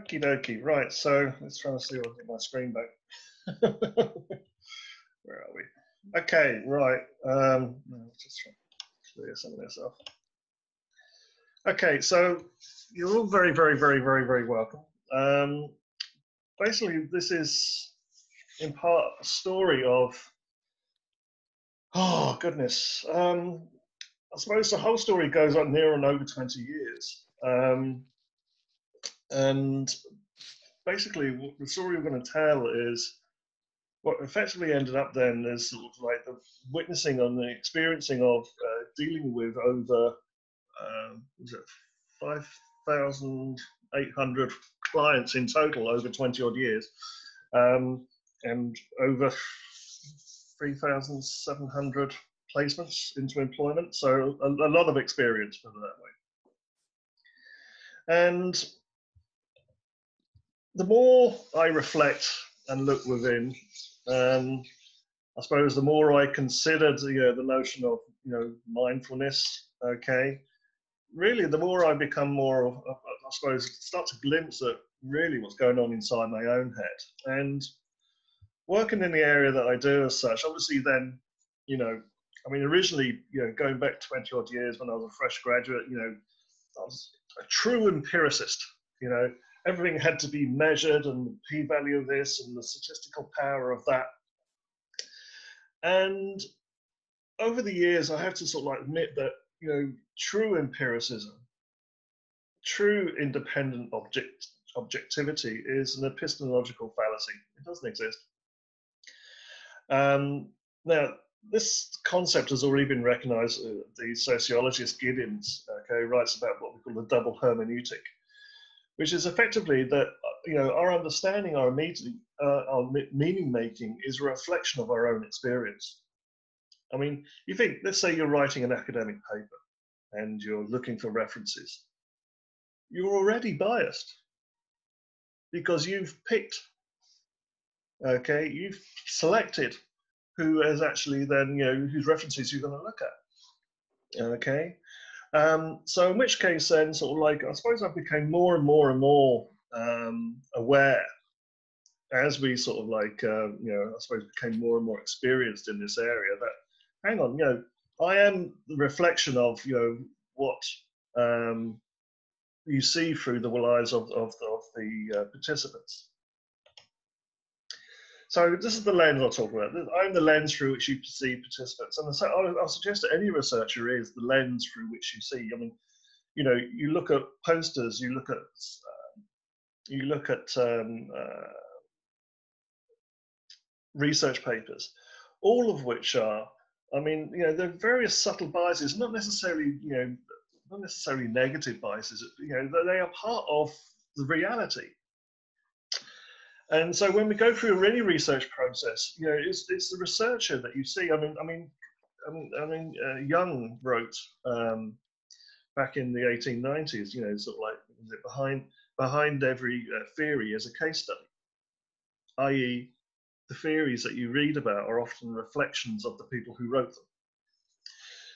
Okie dokie. Right, so let's try to see if I can get my screen back. Where are we? Okay, right. Let's just try to clear some of this off. Okay, so you're all very, very, very, very, very welcome. Basically, this is in part a story of, oh goodness, I suppose the whole story goes on near and over 20 years. And basically, the story we're going to tell is what effectively ended up then is sort of like the witnessing and the experiencing of dealing with over, was it 5,800 clients in total over 20 odd years, and over 3,700 placements into employment. So a lot of experience, put it that way. And the more I reflect and look within, I suppose the more I considered the notion of mindfulness, okay, really the more I become more of, I suppose, start to glimpse at really what's going on inside my own head. And working in the area that I do as such, obviously then, I mean, originally, going back 20 odd years when I was a fresh graduate, I was a true empiricist, everything had to be measured and the p-value of this and the statistical power of that. And over the years, I have to sort of like admit that, true empiricism, true independent objectivity is an epistemological fallacy. It doesn't exist. Now, this concept has already been recognized. The sociologist Giddens, writes about what we call the double hermeneutic, which is effectively that our understanding, our meaning making is a reflection of our own experience. I mean, you think, let's say you're writing an academic paper and you're looking for references. You're already biased because you've picked, you've selected who is actually then, whose references you're going to look at, okay? So in which case then, sort of like, I suppose I became more and more and more aware as we sort of like, I suppose became more and more experienced in this area that, hang on, I am the reflection of, what you see through the eyes of the participants. So this is the lens I'll talk about. I'm the lens through which you perceive participants. And so I'll suggest that any researcher is the lens through which you see. I mean, you look at posters, you look at research papers, all of which are, I mean, there are various subtle biases, not necessarily negative biases. They are part of the reality. And so when we go through any research process, it's the researcher that you see. I mean, Young wrote back in the 1890s, sort of like behind every theory is a case study, i.e., the theories that you read about are often reflections of the people who wrote them.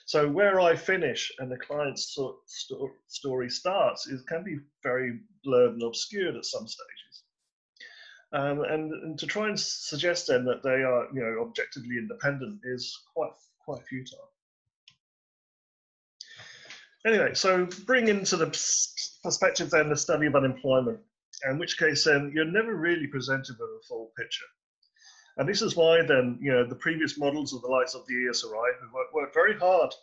So where I finish and the client's story starts, it can be very blurred and obscured at some stages. And to try and suggest then that they are, objectively independent is quite futile. Anyway, so bring into the perspective then the study of unemployment, in which case then you're never really presented with a full picture. And this is why then, the previous models of the likes of the ESRI have worked very hard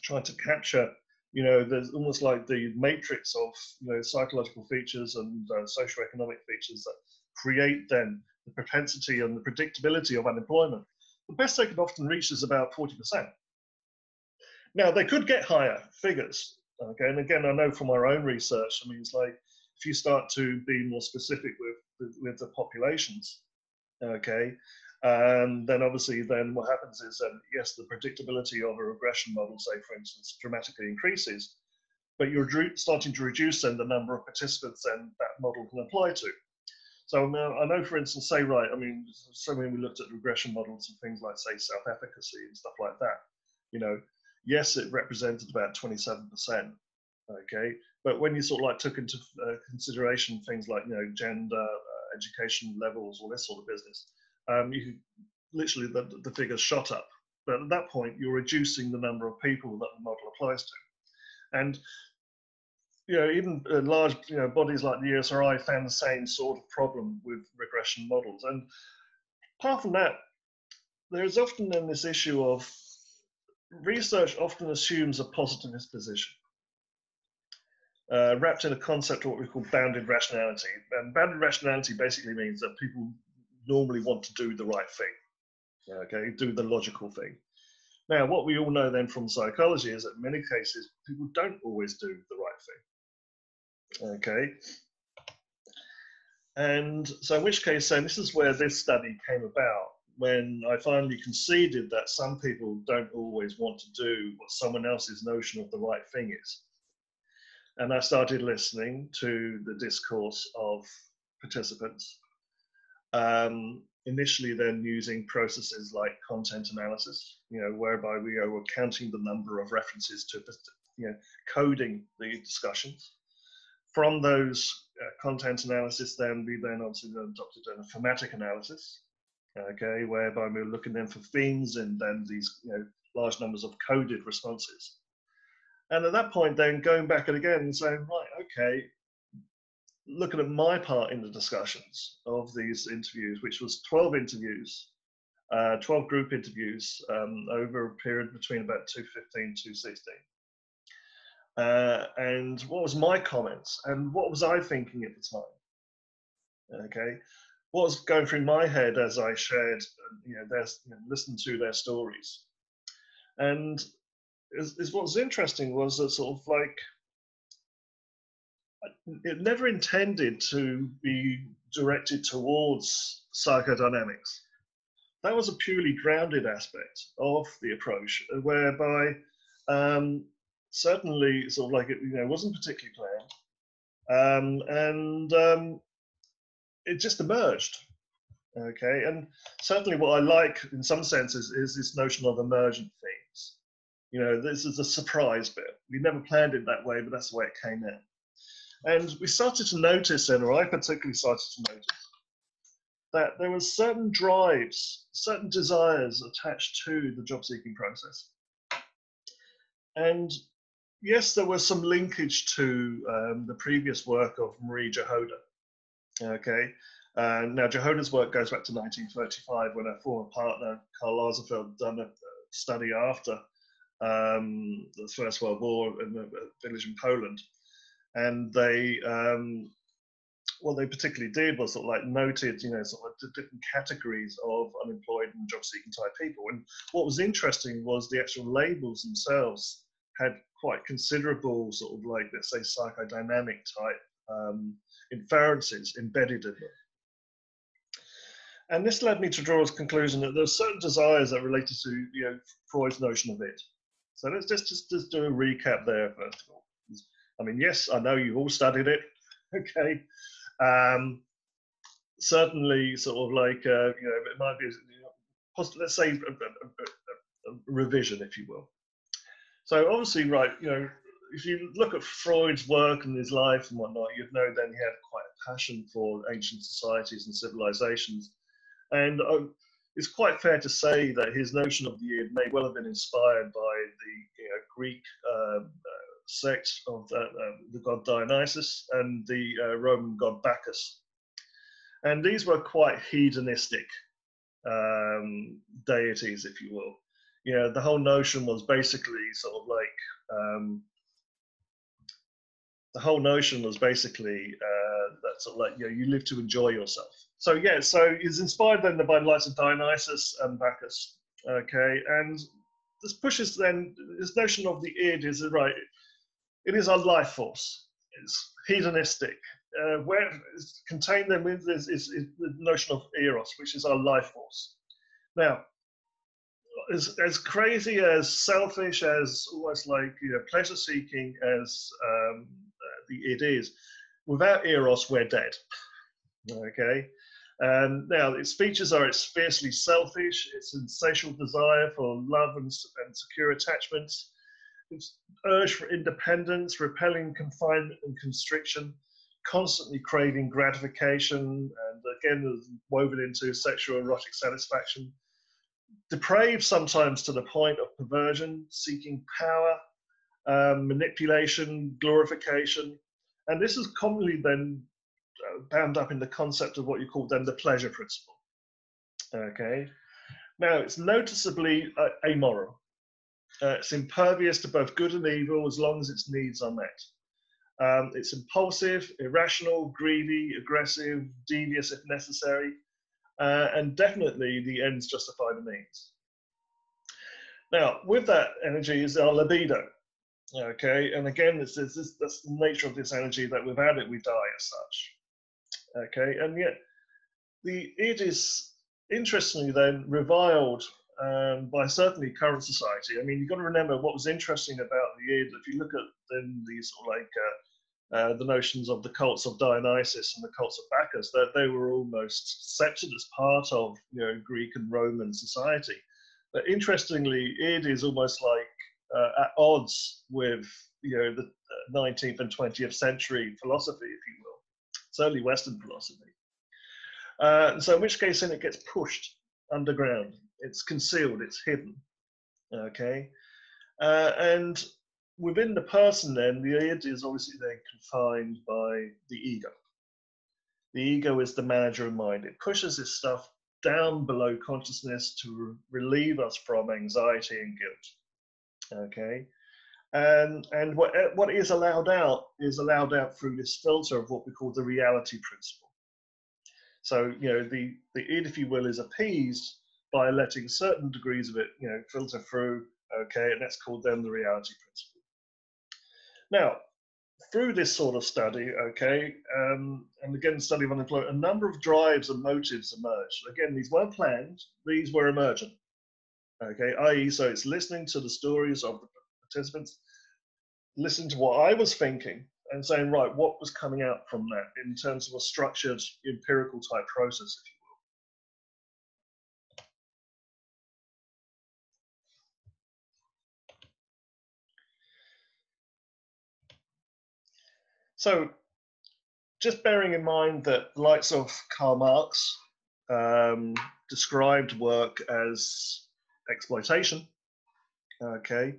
trying to capture, there's almost like the matrix of, psychological features and socioeconomic features that create then the propensity and the predictability of unemployment. The best they can often reach is about 40%. Now, they could get higher figures, okay? And again, I know from our own research, I mean, it's like, if you start to be more specific with the populations, okay, then obviously then what happens is that, yes, the predictability of a regression model, say, for instance, dramatically increases, but you're starting to reduce then the number of participants then that model can apply to. So I know, for instance, say, right, I mean, so when we looked at regression models and things like, say, self-efficacy and stuff like that, yes, it represented about 27%, okay, But when you sort of like took into consideration things like, you know, gender, education levels, all this sort of business, you could, literally the figures shot up. But at that point, you're reducing the number of people that the model applies to. And you know, even large, you know, bodies like the ESRI found the same sort of problem with regression models. And apart from that, there is often then this issue of research often assumes a positivist position, wrapped in a concept of what we call bounded rationality. And bounded rationality basically means that people normally want to do the right thing, okay, do the logical thing. Now, what we all know then from psychology is that in many cases, people don't always do the right thing. Okay, and so in which case, then this is where this study came about, when I finally conceded that some people don't always want to do what someone else's notion of the right thing is. And I started listening to the discourse of participants, initially then using processes like content analysis, you know, whereby we were counting the number of references to, you know, coding the discussions. From those content analysis, then we then obviously adopted a thematic analysis, okay, whereby we were looking then for themes and then these, you know, large numbers of coded responses. And at that point, then going back and again and saying, right, okay, looking at my part in the discussions of these interviews, which was 12 interviews, 12 group interviews over a period between about 2015 to 2016. And what was my comments and what was I thinking at the time? Okay, what was going through my head as I shared, you know, listened to their stories. And what was interesting was that sort of like, it never intended to be directed towards psychodynamics. That was a purely grounded aspect of the approach, whereby certainly sort of like it, you know, wasn't particularly planned, and it just emerged. Okay, and certainly what I like in some senses is this notion of emergent themes. You know, this is a surprise bit. We never planned it that way, but that's the way it came in. And we started to notice then, or I particularly started to notice, that there were certain drives, certain desires attached to the job-seeking process. And yes, there was some linkage to the previous work of Marie Jahoda. Okay, now Jahoda's work goes back to 1935, when her former partner Karl Lagerfeld done a study after the First World War in a village in Poland, and they what they particularly did was sort of like noted, you know, sort of the different categories of unemployed and job-seeking type people. And what was interesting was the actual labels themselves had quite considerable sort of like, let's say, psychodynamic type inferences embedded in it. And this led me to draw a conclusion that there are certain desires that related to, you know, Freud's notion of it. So let's just do a recap there first of all. I mean, yes, I know you've all studied it, okay. Certainly sort of like, you know, it might be, you know, let's say a revision, if you will. So obviously, right, you know, if you look at Freud's work and his life and whatnot, you'd know then he had quite a passion for ancient societies and civilizations. And it's quite fair to say that his notion of the id may well have been inspired by the, you know, Greek sect of the god Dionysus and the Roman god Bacchus. And these were quite hedonistic deities, if you will. You know, the whole notion was basically sort of like, that sort of like, you know, you live to enjoy yourself. So yeah, so he's inspired then by the likes of Dionysus and Bacchus, okay? And this pushes then, this notion of the id is, right, it is our life force. It's hedonistic. Where it's contained then with this is the notion of eros, which is our life force. Now, as crazy, as selfish, as almost like, you know, pleasure-seeking as the id is, without eros, we're dead. Okay. Now, its features are it's fiercely selfish, its insatiable desire for love and secure attachments. It's urge for independence, repelling confinement and constriction, constantly craving gratification, and again, woven into sexual erotic satisfaction. Depraved sometimes to the point of perversion, seeking power, manipulation, glorification. And this is commonly then bound up in the concept of what you call then the pleasure principle. Okay. Now, it's noticeably amoral. It's impervious to both good and evil as long as its needs are met. It's impulsive, irrational, greedy, aggressive, devious if necessary, and definitely the ends justify the means. Now, with that energy is our libido. Okay, and again, that's the nature of this energy, that without it we die as such. Okay, and yet the id is interestingly then reviled by certainly current society. I mean, you've got to remember what was interesting about the id. If you look at then these sort of like the notions of the cults of Dionysus and the cults of Bacchus, that they were almost accepted as part of, you know, Greek and Roman society. But interestingly, id is almost like at odds with, you know, the 19th and 20th century philosophy, if you will, certainly Western philosophy. So in which case then it gets pushed underground, it's concealed, it's hidden. Okay, and within the person then, the id is obviously then confined by the ego. The ego is the manager of mind. It pushes this stuff down below consciousness to relieve us from anxiety and guilt. Okay, and what is allowed out through this filter of what we call the reality principle. So, you know, the id, if you will, is appeased by letting certain degrees of it, you know, filter through. Okay, and that's called then the reality principle. Now, through this sort of study, okay, and again, study of unemployment, a number of drives and motives emerged. Again, these weren't planned; these were emergent. Okay, i.e., so it's listening to the stories of the participants, listening to what I was thinking, and saying, right, what was coming out from that in terms of a structured, empirical type process, if you will. So, just bearing in mind that the likes of Karl Marx described work as exploitation. Okay,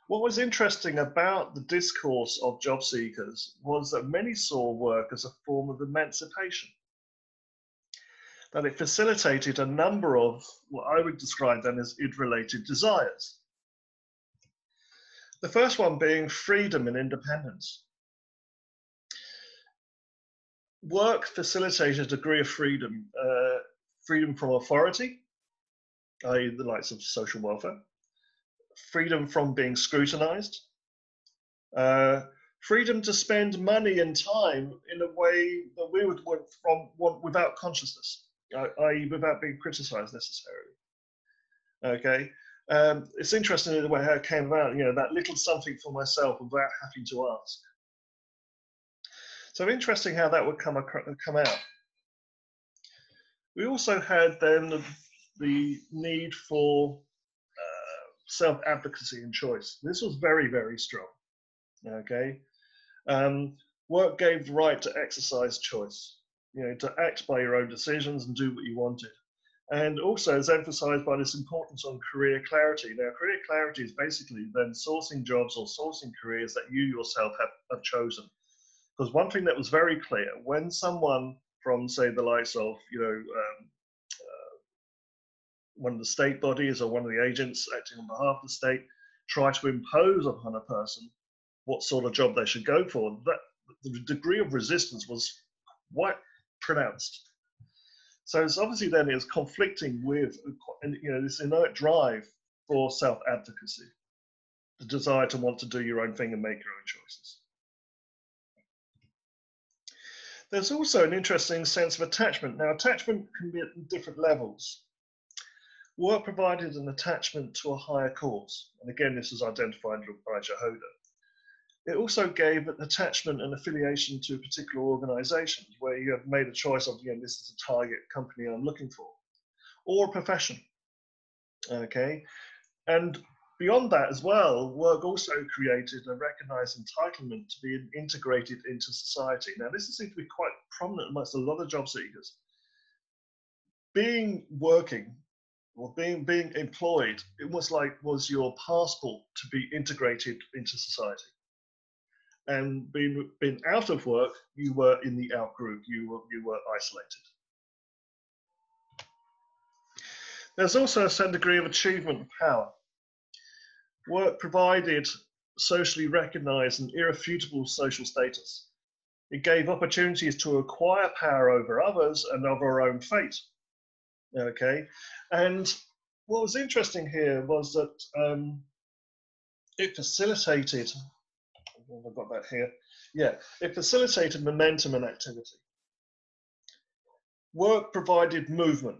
what was interesting about the discourse of job seekers was that many saw work as a form of emancipation, that it facilitated a number of what I would describe then as id-related desires. The first one being freedom and independence. Work facilitated a degree of freedom, freedom from authority, i.e. the likes of social welfare, freedom from being scrutinized, freedom to spend money and time in a way that we would want without consciousness, i.e. without being criticized necessarily. Okay, it's interesting in the way how it came about, you know, that little something for myself without having to ask. So interesting how that would come out. We also had then the need for self-advocacy and choice. This was very, very strong. Okay, work gave the right to exercise choice, you know, to act by your own decisions and do what you wanted. And also is emphasized by this importance on career clarity. Now, career clarity is basically then sourcing jobs or sourcing careers that you yourself have chosen. Because one thing that was very clear, when someone from, say, the likes of, you know, one of the state bodies or one of the agents acting on behalf of the state try to impose upon a person what sort of job they should go for, that the degree of resistance was quite pronounced. So it's obviously then is conflicting with, you know, this inert drive for self-advocacy, the desire to want to do your own thing and make your own choices. There's also an interesting sense of attachment. Now, attachment can be at different levels. Work provided an attachment to a higher cause. And again, this was identified by Jehoda. It also gave an attachment and affiliation to a particular organization where you have made a choice of, you know, this is a target company I'm looking for, or a profession. Okay. And Beyond that as well, work also created a recognized entitlement to be integrated into society. Now, this seems to be quite prominent amongst a lot of job seekers. Working or being employed, it was your passport to be integrated into society. And being out of work, you were in the out group, you were isolated. There's also a certain degree of achievement and power. Work provided socially recognized and irrefutable social status. It gave opportunities to acquire power over others and over our own fate. Okay, and what was interesting here was that it facilitated, I've got that here, yeah, it facilitated momentum and activity. Work provided movement.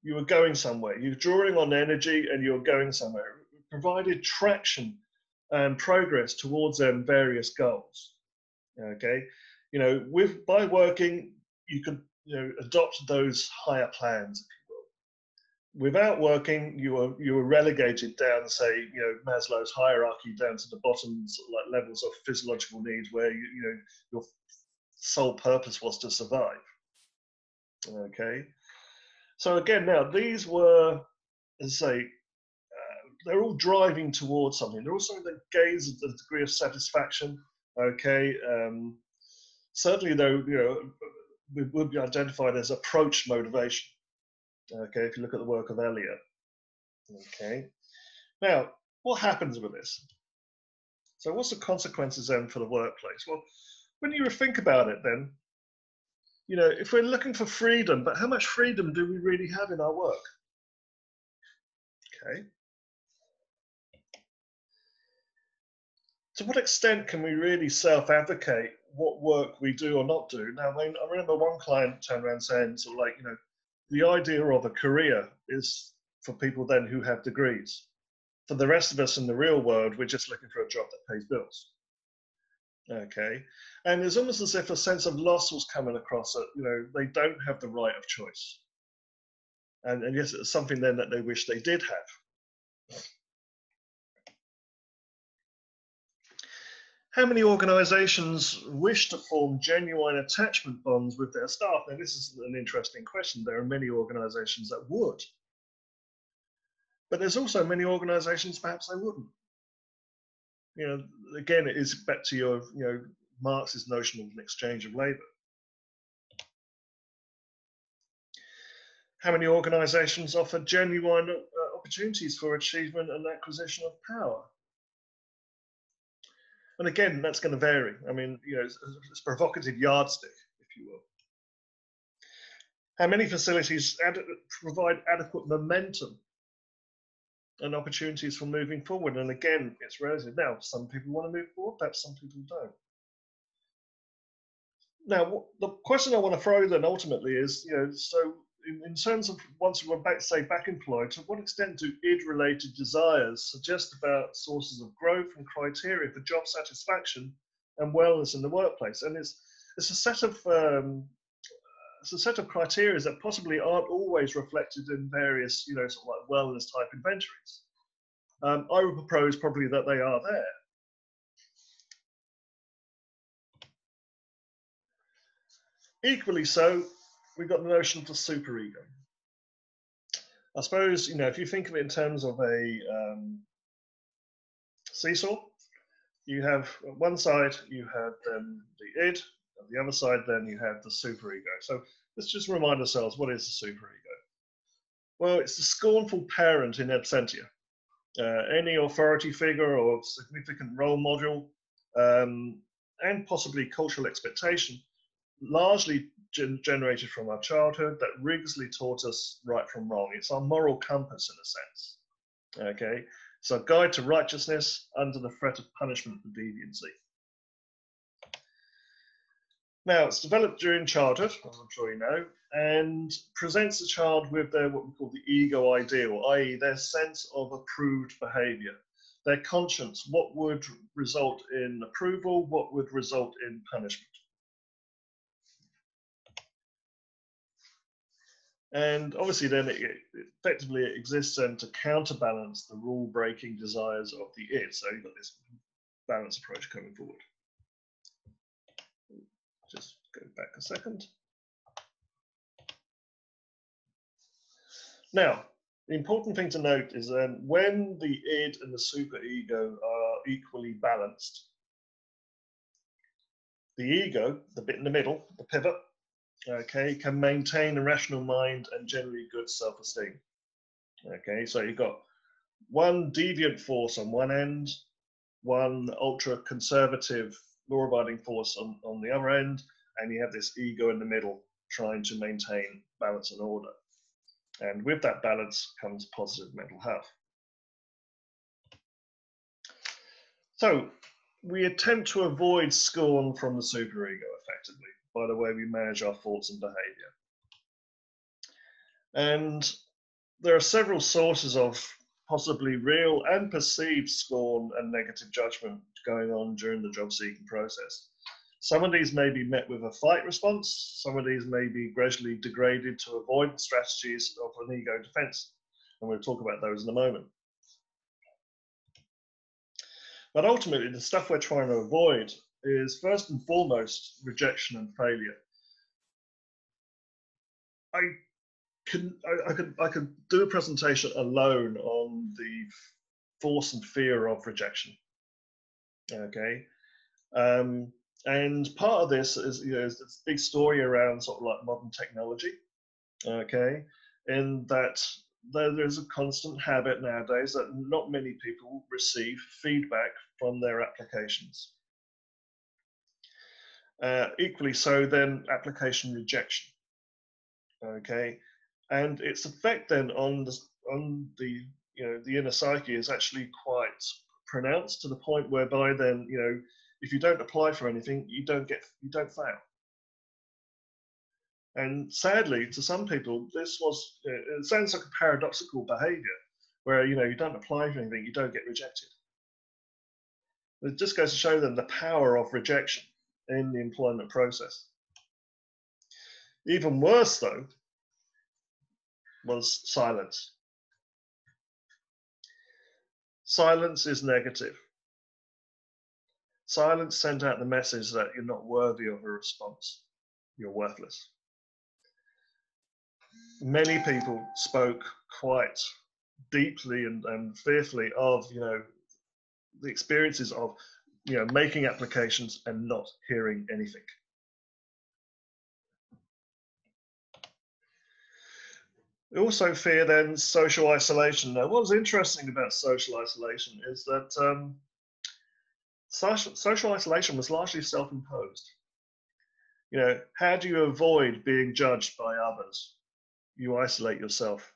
You were going somewhere. You're drawing on energy and you're going somewhere. It provided traction and progress towards various goals. Okay, by working, you could adopt those higher plans, if you will. Without working, you were relegated down, say, Maslow's hierarchy, down to the bottom levels of physiological needs, where your sole purpose was to survive. Okay. So again, now these were, as I say, they're all driving towards something. They're also the gaze of a degree of satisfaction. Okay, certainly though, it would be identified as approach motivation. Okay, if you look at the work of Elliot. Okay, now what happens with this? So what's the consequences then for the workplace? Well, when you think about it, then, if we're looking for freedom, but how much freedom do we really have in our work? Okay. To what extent can we really self-advocate what work we do or not do? Now, I remember one client turned around saying, the idea of a career is for people then who have degrees. For the rest of us in the real world, we're just looking for a job that pays bills. Okay, and it's almost as if a sense of loss was coming across that they don't have the right of choice, and yes, it's something then that they wish they did have. How many organizations wish to form genuine attachment bonds with their staff? Now, this is an interesting question. There are many organizations that would, but there's also many organizations perhaps they wouldn't. Again, it is back to your, Marx's notion of an exchange of labor. How many organizations offer genuine opportunities for achievement and acquisition of power? And again, that's going to vary. I mean, it's a provocative yardstick, if you will. How many facilities provide adequate momentum and opportunities for moving forward? And again, it's relative. Now, some people want to move forward, perhaps some people don't. Now, the question I want to throw then ultimately is, so in terms of once we're back employed, to what extent do id-related desires suggest about sources of growth and criteria for job satisfaction and wellness in the workplace? And it's a set of criteria that possibly aren't always reflected in various, wellness type inventories. I would propose probably that they are there. Equally so, we've got the notion of the superego. I suppose, if you think of it in terms of a seesaw, you have on one side, you have then the id, on the other side, then you have the superego. So let's just remind ourselves, what is the superego? Well, it's the scornful parent in absentia. Any authority figure or significant role model, and possibly cultural expectation, largely generated from our childhood, that rigorously taught us right from wrong. It's our moral compass in a sense. Okay, it's our guide to righteousness under the threat of punishment for deviancy. Now, it's developed during childhood, as I'm sure you know, and presents the child with their what we call the ego ideal, i.e. their sense of approved behavior, their conscience, what would result in approval, what would result in punishment. And obviously then it effectively exists then to counterbalance the rule-breaking desires of the id. So you've got this balance approach coming forward. Just go back a second. Now, the important thing to note is that when the id and the superego are equally balanced, the ego, the bit in the middle, the pivot, okay, can maintain a rational mind and generally good self-esteem. Okay, so you've got one deviant force on one end, one ultra-conservative, law-abiding force on the other end, and you have this ego in the middle trying to maintain balance and order. And with that balance comes positive mental health. So we attempt to avoid scorn from the superego effectively by the way we manage our thoughts and behavior. And there are several sources of possibly real and perceived scorn and negative judgment going on during the job seeking process. Some of these may be met with a fight response. Some of these may be gradually degraded to avoid strategies of an ego defense. And we'll talk about those in a moment. But ultimately, the stuff we're trying to avoid is first and foremost rejection and failure. I could do a presentation alone on the force and fear of rejection. Okay. And part of this is, is this big story around sort of like modern technology, okay, in that there's a constant habit nowadays that not many people receive feedback from their applications. Equally so, then application rejection, okay, and its effect then on the the inner psyche is actually quite pronounced to the point whereby then if you don't apply for anything, you don't fail. And sadly, to some people, this was, it sounds like a paradoxical behavior where, you don't apply for anything, you don't get rejected. It just goes to show them the power of rejection in the employment process. Even worse, though, was silence. Silence is negative. Silence sent out the message that you're not worthy of a response. You're worthless. Many people spoke quite deeply and fearfully of, the experiences of, making applications and not hearing anything. We also fear then social isolation. Now, what's interesting about social isolation is that social isolation was largely self-imposed. How do you avoid being judged by others? You isolate yourself.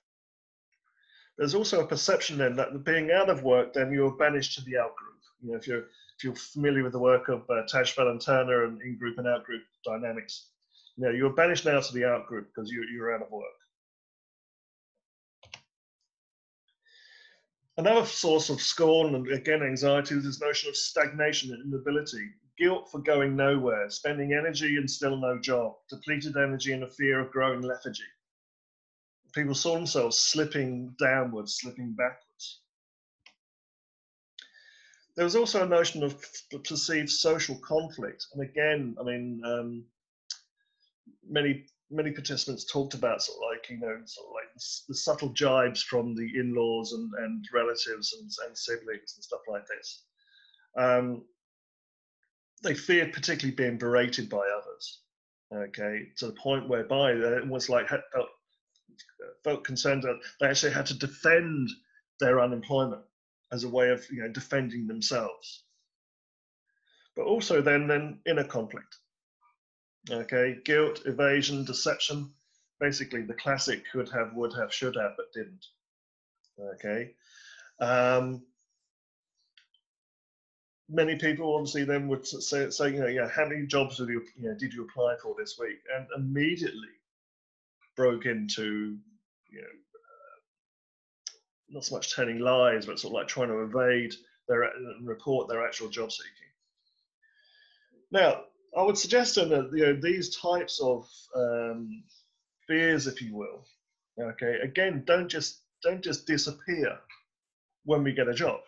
There's also a perception then that being out of work, then you're banished to the out-group. If you're familiar with the work of Tashfeld and Turner and in-group and out-group dynamics, you're banished now to the out-group because you're out of work. Another source of scorn and again anxiety is this notion of stagnation and inability, guilt for going nowhere, spending energy and still no job, depleted energy and a fear of growing lethargy. People saw themselves slipping downwards, slipping backwards. There was also a notion of perceived social conflict, and again, many participants talked about the subtle jibes from the in-laws and relatives and siblings and stuff like this. They feared particularly being berated by others, okay, to the point whereby it was like felt concerned that they actually had to defend their unemployment as a way of defending themselves. But also then inner conflict. Okay, guilt, evasion, deception, basically the classic could have, would have, should have, but didn't. Okay. Many people obviously then would say how many jobs did you apply for this week? And immediately broke into, not so much telling lies, but sort of like trying to evade and report their actual job seeking. Now, I would suggest then that these types of fears, if you will, Okay, again, don't just disappear when we get a job.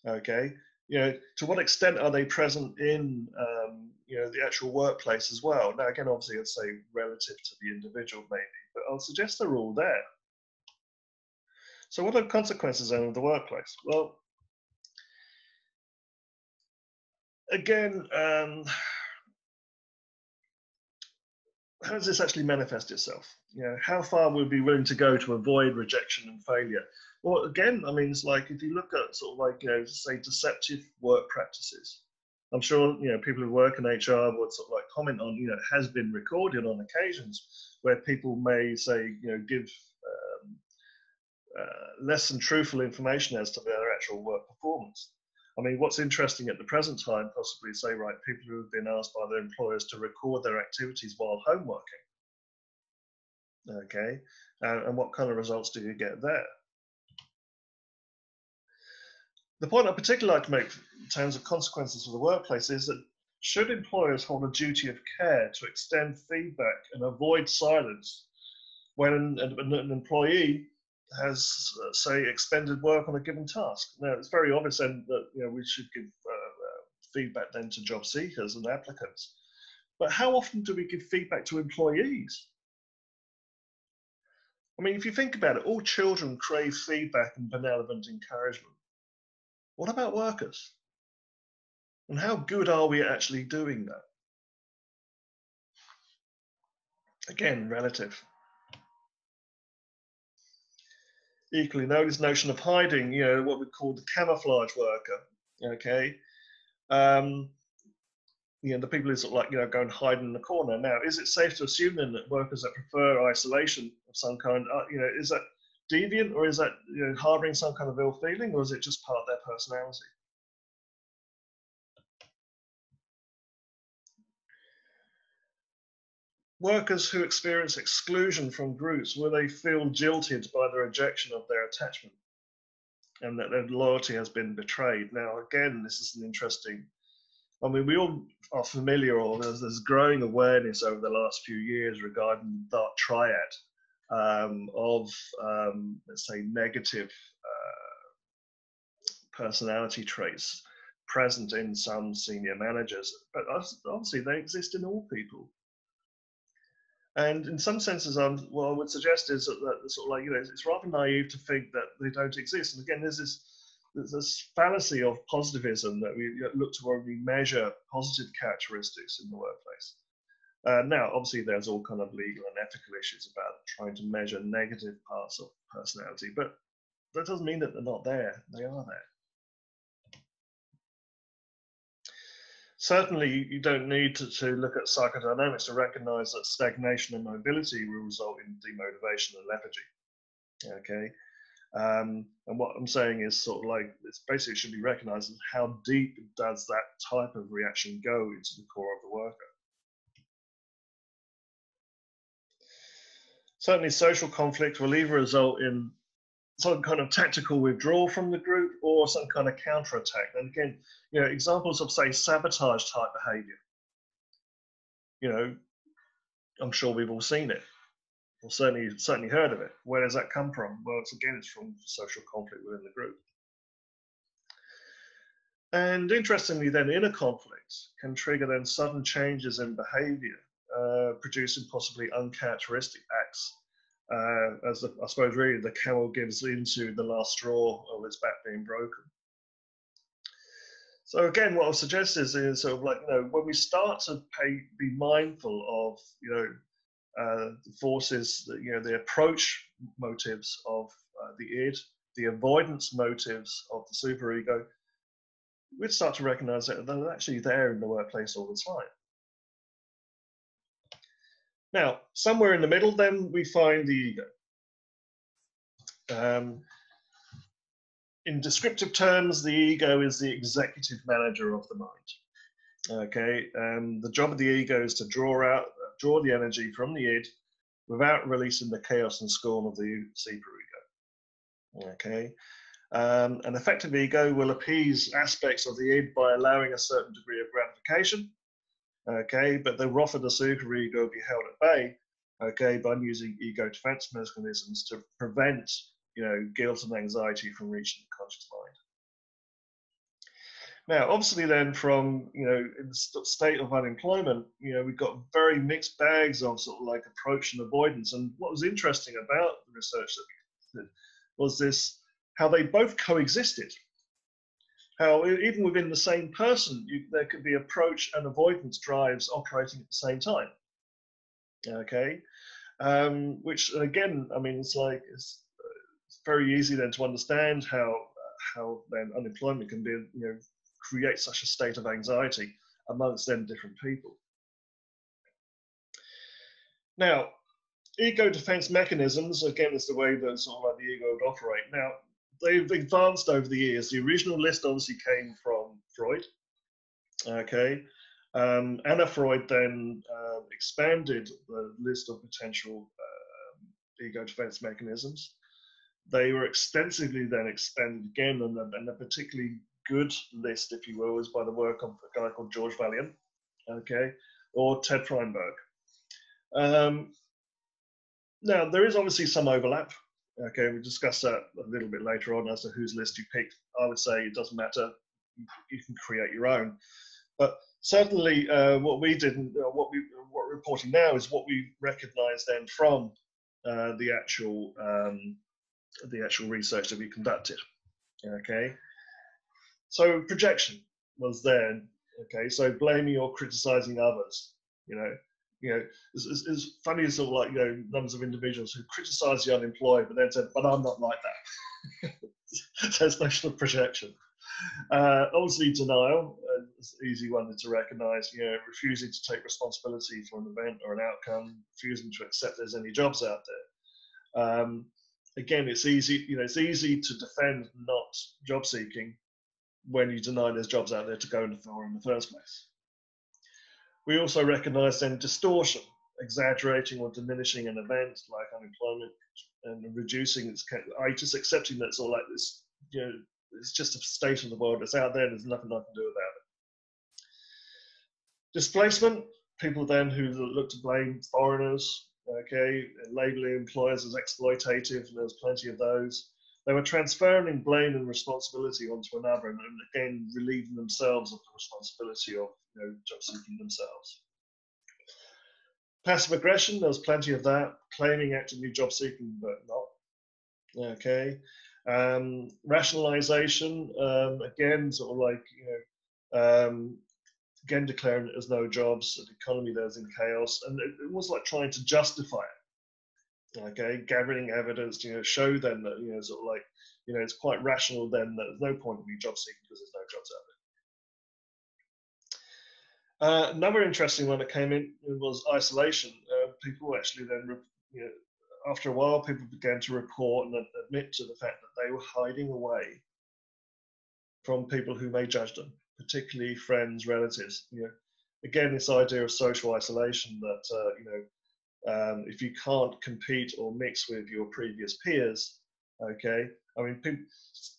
Okay, to what extent are they present in the actual workplace as well? Now, again, obviously, I'd say relative to the individual maybe, but I'll suggest they're all there. So what are the consequences then of the workplace? Well, again, how does this actually manifest itself? How far would we be willing to go to avoid rejection and failure? Well, again, I mean, it's like if you look at sort of like, say deceptive work practices, I'm sure, people who work in HR would sort of like comment on, it has been recorded on occasions where people may say, give less than truthful information as to their actual work performance. I mean, what's interesting at the present time, possibly say, right, people who have been asked by their employers to record their activities while home working. Okay, and what kind of results do you get there? The point I particularly like to make in terms of consequences for the workplace is that should employers hold a duty of care to extend feedback and avoid silence when an employee has, say, expended work on a given task. Now, it's very obvious then that we should give feedback then to job seekers and applicants. But how often do we give feedback to employees? I mean, if you think about it, all children crave feedback and benevolent encouragement. What about workers? And how good are we at actually doing that? Again, relative. Equally, know this notion of hiding, what we call the camouflage worker, okay? The people who sort of like, go and hide in the corner. Now, is it safe to assume then that workers that prefer isolation of some kind, is that deviant, or is that harboring some kind of ill feeling, or is it just part of their personality? Workers who experience exclusion from groups, will they feel jilted by the rejection of their attachment and that their loyalty has been betrayed? Now, again, this is an interesting, I mean, we all are familiar, or there's growing awareness over the last few years regarding the dark triad of, let's say, negative personality traits present in some senior managers, but obviously they exist in all people. And in some senses, what I would suggest is that sort of like, it's rather naive to think that they don't exist. And again, there's this fallacy of positivism that we look to where we measure positive characteristics in the workplace. Now, obviously, there's all kind of legal and ethical issues about trying to measure negative parts of personality, but that doesn't mean that they're not there. They are there. Certainly, you don't need to look at psychodynamics to recognize that stagnation and mobility will result in demotivation and lethargy. Okay, and what I'm saying is sort of like, it's basically should be recognized as how deep does that type of reaction go into the core of the worker. Certainly, social conflict will either result in some kind of tactical withdrawal from the group or some kind of counterattack. And again, examples of, say, sabotage type behavior. I'm sure we've all seen it, or certainly heard of it. Where does that come from? Well, it's from social conflict within the group. And interestingly, then inner conflict can trigger then sudden changes in behavior, producing possibly uncharacteristic acts. As I suppose really the camel gives into the last straw of its back being broken. So again, what I'll suggest is sort of like, when we start to be mindful of, the forces, the approach motives of the id, the avoidance motives of the superego, we'd start to recognize that they're actually there in the workplace all the time. Now, somewhere in the middle, then we find the ego. In descriptive terms, the ego is the executive manager of the mind. Okay, the job of the ego is to draw the energy from the id without releasing the chaos and scorn of the superego. Okay, an effective ego will appease aspects of the id by allowing a certain degree of gratification. Okay, but the wrath of the superego will be held at bay okay, by using ego defense mechanisms to prevent, guilt and anxiety from reaching the conscious mind. Now, obviously, then from in the state of unemployment, we've got very mixed bags of sort of like approach and avoidance. And what was interesting about the research that we did was this: how they both coexisted. How even within the same person, there could be approach and avoidance drives operating at the same time. Okay, which again, I mean, it's very easy then to understand how then unemployment can be, create such a state of anxiety amongst them different people. Now, ego defense mechanisms, again, is the way that sort of like the ego would operate. Now, they've advanced over the years. The original list obviously came from Freud. Okay. Anna Freud then expanded the list of potential ego defense mechanisms. They were extensively then expanded again, and a particularly good list, if you will, is by the work of a guy called George Valiant, okay, or Ted Feinberg. Now, there is obviously some overlap. Okay, we'll discuss that a little bit later on as to whose list you picked. I would say it doesn't matter. You can create your own. But certainly what we did, and what we're reporting now is what we recognised then from the actual research that we conducted. Okay. So projection was there, okay. So blaming or criticizing others, it's funny as sort of like numbers of individuals who criticize the unemployed, but then said, "But I'm not like that." So it's notion of projection. Obviously, denial is an easy one to recognize. Refusing to take responsibility for an event or an outcome, refusing to accept there's any jobs out there. Again, it's easy. It's easy to defend not job seeking when you deny there's jobs out there to go for in the first place. We also recognize then distortion, exaggerating or diminishing an event like unemployment and reducing its, just accepting that it's all like this, it's just a state of the world that's out there, there's nothing I can do about it. Displacement, people then who look to blame foreigners, okay, labeling employers as exploitative, and there's plenty of those. They were transferring blame and responsibility onto another, and again relieving themselves of the responsibility of job seeking themselves. Passive aggression, there was plenty of that, claiming actively job seeking but not. Okay. Rationalization, again, sort of like again declaring that there's no jobs, the economy there's in chaos, and it was like trying to justify it. Okay, gathering evidence, show them that sort of like it's quite rational then that there's no point in you job seeking because there's no jobs out there. Another interesting one that came in was isolation. People actually then, after a while, people began to report and admit to the fact that they were hiding away from people who may judge them, particularly friends, relatives. Again, this idea of social isolation that if you can't compete or mix with your previous peers, okay. I mean,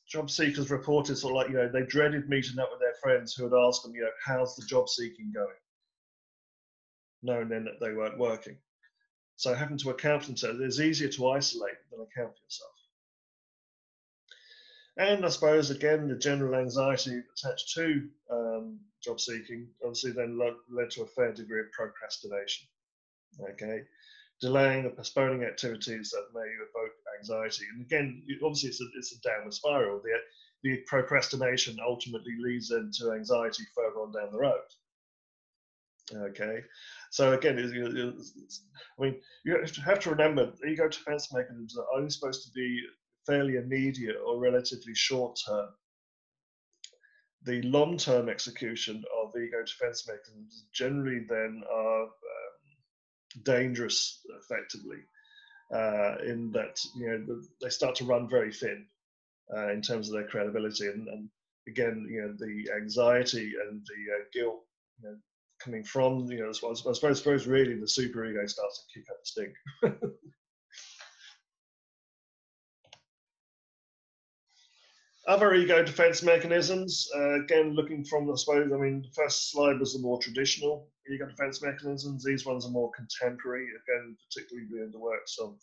job seekers reported sort of like they dreaded meeting up with their friends who would ask them, how's the job seeking going, knowing then that they weren't working. So having to account for themselves, it's easier to isolate than account for yourself. And I suppose again the general anxiety attached to job seeking obviously then led to a fair degree of procrastination. Okay, delaying or postponing activities that may evoke anxiety, and again, obviously, it's a downward spiral. The procrastination ultimately leads into anxiety further on down the road. Okay, so again, I mean, you have to remember ego defense mechanisms are only supposed to be fairly immediate or relatively short term. The long-term execution of ego defense mechanisms generally then are dangerous, effectively, in that they start to run very thin in terms of their credibility, and again, the anxiety and the guilt, coming from I suppose really the superego starts to kick up the stink. Other ego defense mechanisms, again, looking from, I suppose, I mean, the first slide was the more traditional ego defense mechanisms. These ones are more contemporary, again, particularly in the works of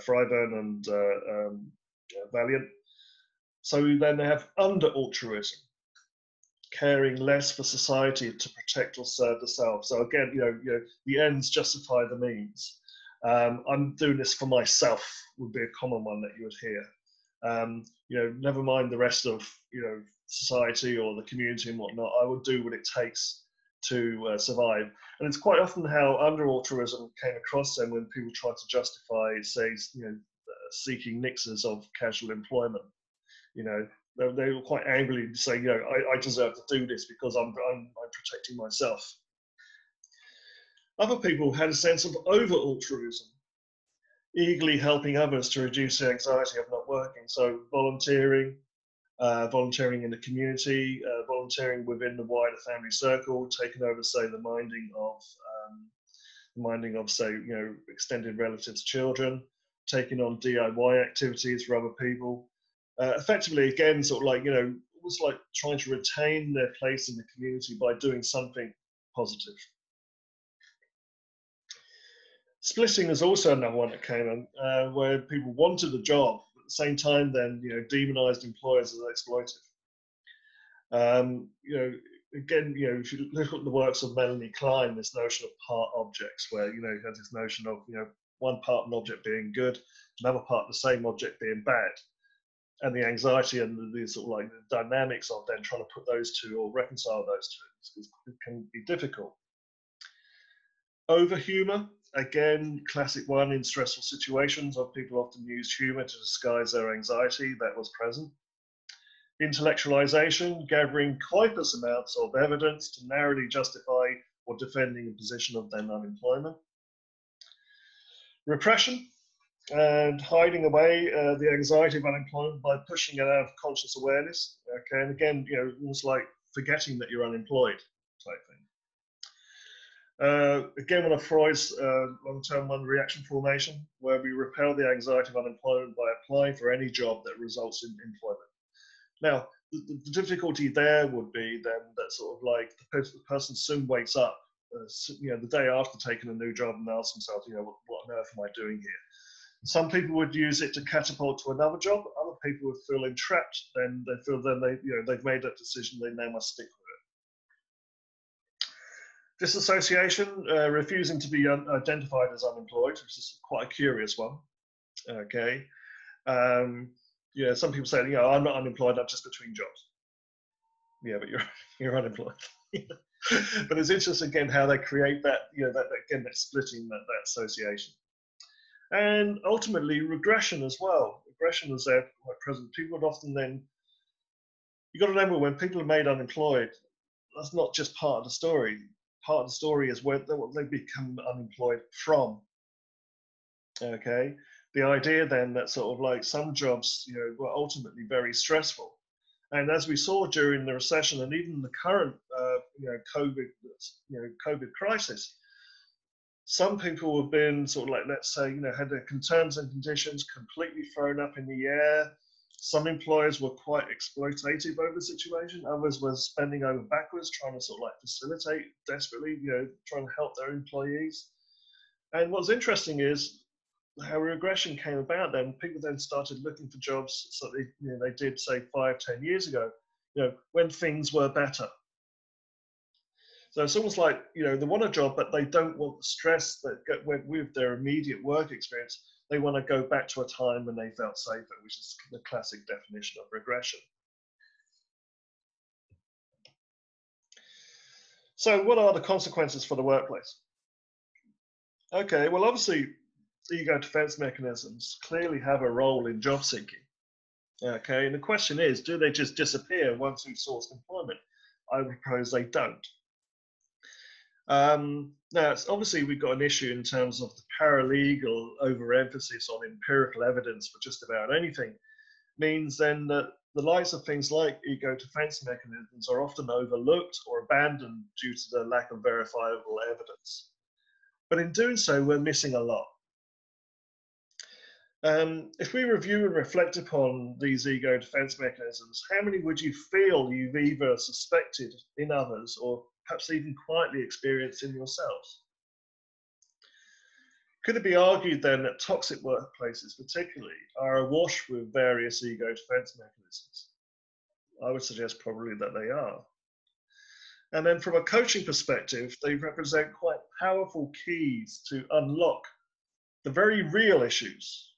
Freiburg and Valiant. So then they have under altruism, caring less for society to protect or serve the self. So again, the ends justify the means. I'm doing this for myself would be a common one that you would hear. Never mind the rest of society or the community and whatnot. I will do what it takes to survive. And it's quite often how under altruism came across then when people try to justify, say, seeking nixes of casual employment. They will quite angrily say, I deserve to do this because I'm protecting myself. Other people had a sense of over altruism, eagerly helping others to reduce the anxiety of not working. So volunteering in the community, volunteering within the wider family circle, taking over, say, the minding of, say, extended relatives' children, taking on DIY activities for other people. Effectively, again, sort of like, almost like trying to retain their place in the community by doing something positive. Splitting is also another one that came in, where people wanted a job, but at the same time then, demonized employers as exploitive. Again, if you look at the works of Melanie Klein, this notion of part objects, where, you have this notion of, one part of an object being good, another part of the same object being bad. And the anxiety and the sort of like the dynamics of then trying to put those two or reconcile those two can be difficult. Over humor, again, classic one in stressful situations of people often use humor to disguise their anxiety that was present. Intellectualization, gathering copious amounts of evidence to narrowly justify or defending a position of then unemployment. Repression, and hiding away the anxiety of unemployment by pushing it out of conscious awareness. Okay, and again, almost like forgetting that you're unemployed type thing. Again, one of Freud's long-term one, reaction formation, where we repel the anxiety of unemployment by applying for any job that results in employment. Now, the difficulty there would be then that sort of like the person soon wakes up, the day after taking a new job and asks themselves, what on earth am I doing here? Some people would use it to catapult to another job. Other people would feel entrapped. Then they feel they've made that decision. They now must stick with it. Disassociation, refusing to be identified as unemployed, which is quite a curious one. Okay, some people say, I'm not unemployed. I'm just between jobs. Yeah, but you're unemployed. But it's interesting again how they create that, that splitting, that association. And ultimately, regression as well. Regression is there quite present. People would often then, you've got to remember, when people are made unemployed, that's not just part of the story. Part of the story is where they become unemployed from. Okay? The idea then that sort of like some jobs, were ultimately very stressful. And as we saw during the recession and even the current, COVID crisis, some people have been sort of like, let's say, had their terms and conditions completely thrown up in the air. Some employers were quite exploitative over the situation. Others were spending over backwards, trying to sort of like facilitate desperately, trying to help their employees. And what's interesting is how regression came about then. People then started looking for jobs, so they did, say, 5-10 years ago, when things were better. So it's almost like, they want a job, but they don't want the stress that went with their immediate work experience. They want to go back to a time when they felt safer, which is the classic definition of regression. So what are the consequences for the workplace? Okay, well, obviously, ego defense mechanisms clearly have a role in job seeking. Okay, and the question is, do they just disappear once we've sourced employment? I would propose they don't. Now, obviously, we've got an issue in terms of the paralegal overemphasis on empirical evidence for just about anything, means then that the likes of things like ego defense mechanisms are often overlooked or abandoned due to the lack of verifiable evidence. But in doing so, we're missing a lot. If we review and reflect upon these ego defense mechanisms, how many would you feel you've either suspected in others or perhaps even quietly experienced in yourselves? Could it be argued then that toxic workplaces particularly are awash with various ego defense mechanisms? I would suggest probably that they are. And then from a coaching perspective, they represent quite powerful keys to unlock the very real issues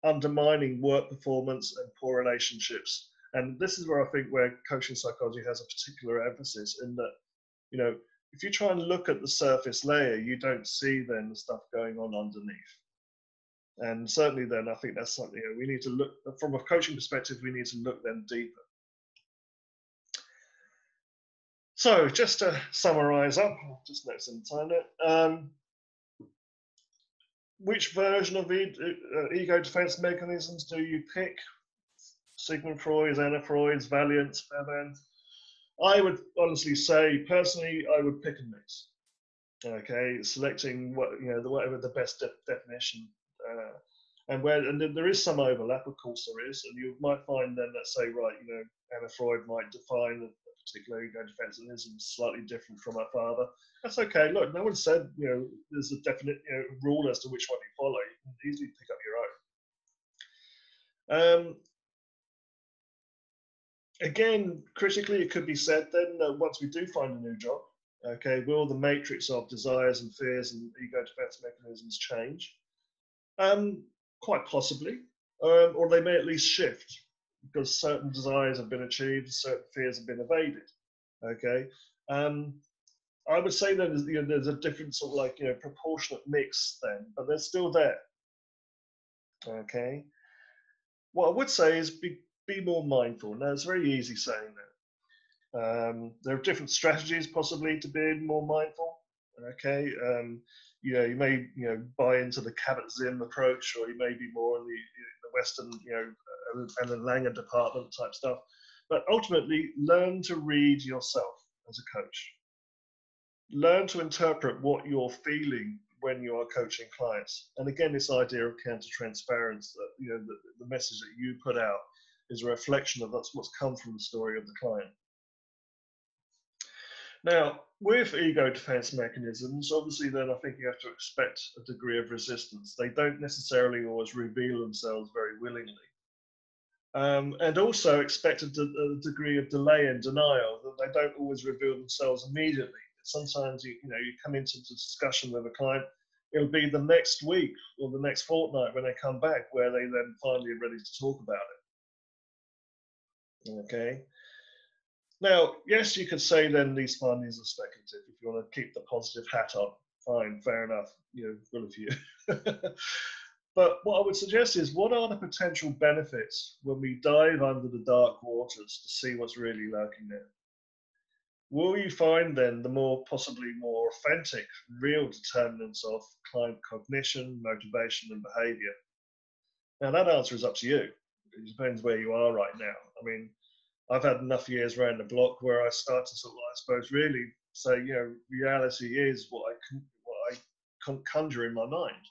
undermining work performance and poor relationships. And this is where I think where coaching psychology has a particular emphasis in that, you know, if you try and look at the surface layer, you don't see then the stuff going on underneath. And certainly then I think that's something we need to look, from a coaching perspective, we need to look then deeper. So just to summarize up, I'll just note some time there. Which version of ego defense mechanisms do you pick? Sigmund Freud's, Anna Freud's, Valiant's, Fairbairn's? I would honestly say, personally, I would pick a mix. Okay, selecting whatever the best definition, and there is some overlap, of course there is, and you might find then that say, right, Anna Freud might define a particular ego defense mechanism slightly different from her father. That's okay. Look, no one said there's a definite rule as to which one you follow. You can easily pick up your own. Again, critically, it could be said then that once we do find a new job, okay, will the matrix of desires and fears and ego defense mechanisms change? Quite possibly, or they may at least shift because certain desires have been achieved, certain fears have been evaded. Okay, I would say that there's a different sort of proportionate mix then, but they're still there. Okay, what I would say is be more mindful. Now, it's very easy saying that. There are different strategies possibly to being more mindful. Okay, you may buy into the Kabat-Zinn approach, or you may be more in the Western and the Langer department type stuff. But ultimately, learn to read yourself as a coach. Learn to interpret what you're feeling when you are coaching clients. And again, this idea of counter-transference, that the message that you put out is a reflection of what's come from the story of the client. Now, with ego defense mechanisms, obviously then I think you have to expect a degree of resistance. They don't necessarily always reveal themselves very willingly. And also expect a degree of delay and denial, that they don't always reveal themselves immediately. Sometimes you come into the discussion with a client, it'll be the next week or the next fortnight when they come back where they then finally are ready to talk about it. Okay. Now, yes, you could say then these findings are speculative. If you want to keep the positive hat on, fine, fair enough, good of you. But what I would suggest is, what are the potential benefits when we dive under the dark waters to see what's really lurking there? Will you find then the possibly more authentic, real determinants of client cognition, motivation, and behavior? Now, that answer is up to you. It depends where you are right now. I mean, I've had enough years around the block where I start to sort of, I suppose, really say, reality is what I conjure in my mind.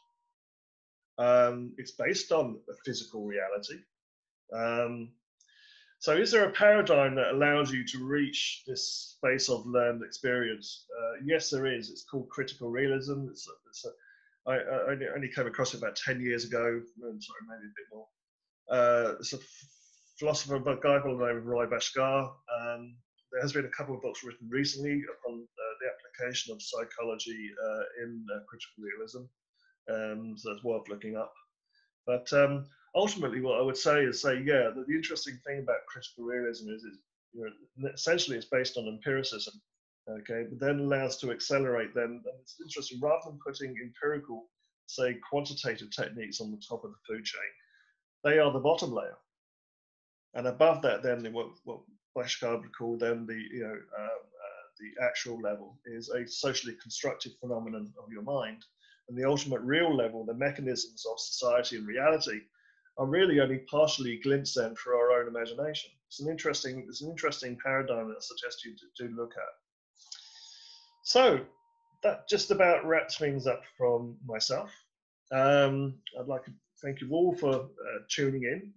It's based on a physical reality. So is there a paradigm that allows you to reach this space of learned experience? Yes, there is. It's called critical realism. I only came across it about 10 years ago. Sorry, maybe a bit more. It's a philosopher, a guy by the name of Roy Bhaskar. There has been a couple of books written recently upon the application of psychology in critical realism. So that's worth looking up. But ultimately, what I would say is the interesting thing about critical realism is essentially it's based on empiricism, okay, but then allows to accelerate then, and it's interesting, rather than putting empirical, say, quantitative techniques on the top of the food chain, they are the bottom layer. And above that, then what Bhaskar would call then the actual level is a socially constructed phenomenon of your mind. And the ultimate real level, the mechanisms of society and reality, are really only partially glimpsed then through our own imagination. It's an interesting paradigm that I suggest you do look at. So that just about wraps things up from myself. I'd like to thank you all for tuning in.